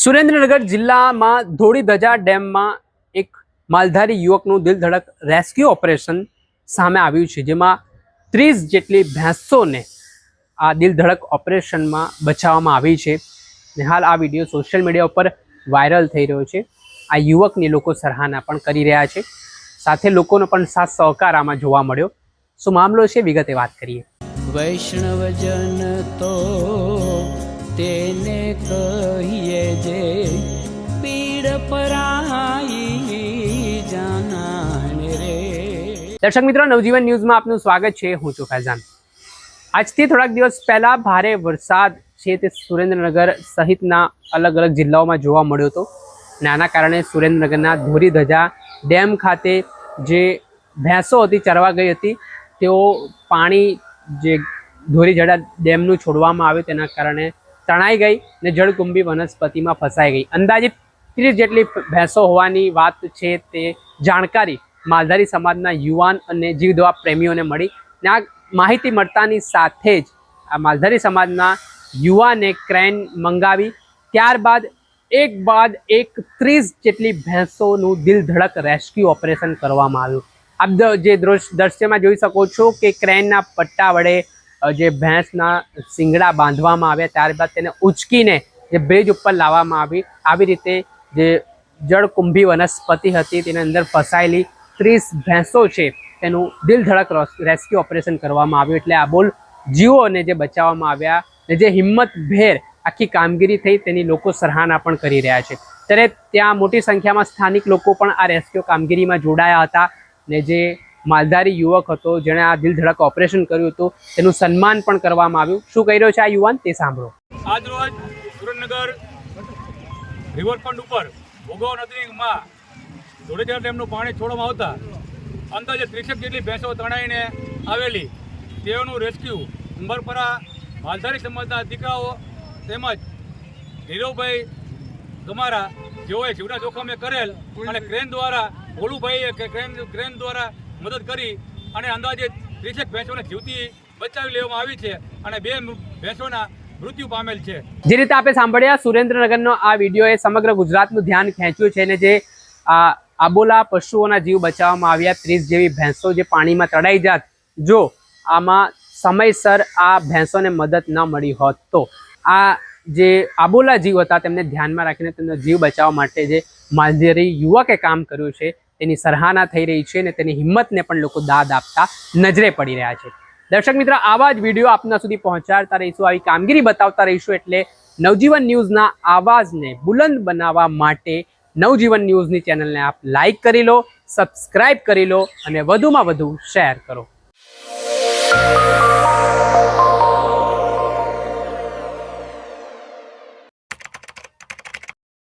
સુરેન્દ્રનગર જિલ્લામાં ધોળીધજા ડેમમાં એક માલધારી યુવકનું દિલધડક રેસ્ક્યુ ઓપરેશન સામે આવ્યું છે, જેમાં 30 જેટલી ભેંસોને આ દિલધડક ઓપરેશનમાં બચાવવામાં આવી છે. ને હાલ આ વિડીયો સોશિયલ મીડિયા ઉપર વાયરલ થઈ રહ્યો છે. આ યુવકની લોકો સરાહના પણ કરી રહ્યા છે, સાથે લોકોનો પણ સાથ સહકાર આમાં જોવા મળ્યો. શું મામલો છે, વિગતે વાત કરીએ. વૈષ્ણવજન તો તેને કહીએ જે પીડ પરાઈ જાનાને રે. દર્શક મિત્રો, નવજીવન ન્યૂઝમાં આપનું સ્વાગત છે. હું છું ફૈઝાન. આજથી થોડાક દિવસ પહેલા ભારે વરસાદ છે તે સુરેન્દ્રનગર સહિતના અલગ અલગ જિલ્લાઓમાં જોવા મળ્યો હતો. અને આના કારણે સુરેન્દ્રનગરના ધોળીધજા ડેમ ખાતે જે ભેંસો હતી ચરવા ગઈ હતી, તેઓ પાણી જે ધોળીધજા ડેમનું છોડવામાં આવ્યું તેના કારણે તણાઈ ગઈ ને જળકુંભી વનસ્પતિમાં ફસાઈ ગઈ. અંદાજિત 30 જેટલી ભેંસો હોવાની વાત છે તે જાણકારી માલધારી સમાજના યુવાન અને જીવદવા પ્રેમીઓને મળી. ને આ માહિતી મળતાની સાથે જ આ માલધારી સમાજના યુવાને ક્રેન મંગાવી, ત્યારબાદ એક બાદ એક 30 જેટલી ભેંસોનું દિલધડક રેસ્ક્યુ ઓપરેશન કરવામાં આવ્યું. આપ જે દ્રશ્યમાં જોઈ શકો છો કે ક્રેનના પટ્ટા વડે જે ભેંસના શિંગડા બાંધવામાં આવ્યા, ત્યારબાદ તેને ઉચકીને જે બ્રિજ ઉપર લાવવામાં આવી રીતે જે જળકુંભી વનસ્પતિ હતી તેની અંદર ફસાયેલી 30 ભેંસો છે તેનું દિલધડક રેસ્ક્યુ ઓપરેશન કરવામાં આવ્યું. એટલે આબોલ જીવોને જે બચાવવામાં આવ્યા ને જે હિંમતભેર આખી કામગીરી થઈ તેની લોકો સરાહના પણ કરી રહ્યા છે. ત્યારે ત્યાં મોટી સંખ્યામાં સ્થાનિક લોકો પણ આ રેસ્ક્યુ કામગીરીમાં જોડાયા હતા ને જે માલધારી યુવક હતો જેણે આ દિલધડક ઓપરેશન કર્યું હતું તેનું સન્માન પણ કરવામાં આવ્યું. શું કહી રહ્યો છે આ યુવાન તે સાંભળો. આજ રોજ સુરેન્દ્રનગર રિવરફ્રન્ટ ઉપર ભોગાવો નદીમાં ધોળીધજા ડેમનું પાણી છોડવામાં આવતા અંદાજે 30 જેટલી ભેંસો તણાઈને આવેલી, તેઓનું રેસ્ક્યુ ઉંબરપરા માલધારી સમાજના દીકરાઓ તેમજ ધીરવભાઈ ગમારા જેઓએ જીવના જોખમે કરેલ અને ક્રેન દ્વારા ભોલુભાઈએ ક્રેન દ્વારા મદદ કરી અને અંદાજે 30 ભેંસોને જીવતી બચાવી લેવામાં આવી છે અને 2 ભેંસોના મૃત્યુ પામેલ છે. જે રીતે આપણે સાંભળ્યા, સુરેન્દ્રનગરનો આ વિડીયોએ સમગ્ર ગુજરાતનું ધ્યાન ખેંચ્યું છે અને જે આબોલા પશુઓના જીવ બચાવવામાં આવ્યા. 30 જેવી ભેંસો જે પાણીમાં તણાઈ જાત, જો આમાં સમયસર આ ભેંસોને મદદ ન મળી હોત તો આ જે આબોલા જીવ હતા તેમને ધ્યાનમાં રાખીને તેમનો જીવ બચાવવા માટે જે માલધારી યુવકે કામ કર્યું છે તેની સરાહના થઈ રહી છે અને તેની હિંમતને પણ લોકો દાદ આપતા નજરે પડી રહ્યા છે. દર્શક મિત્રો, આવા જ વિડીયો આપના સુધી પહોંચાડતા રહીશું, આવી કામગીરી બતાવતા રહીશું. એટલે નવજીવન ન્યૂઝના આવાજને બુલંદ બનાવવા માટે નવજીવન ન્યૂઝની ચેનલને આપ લાઈક કરી લો, સબસ્ક્રાઈબ કરી લો અને વધુમાં વધુ શેર કરો.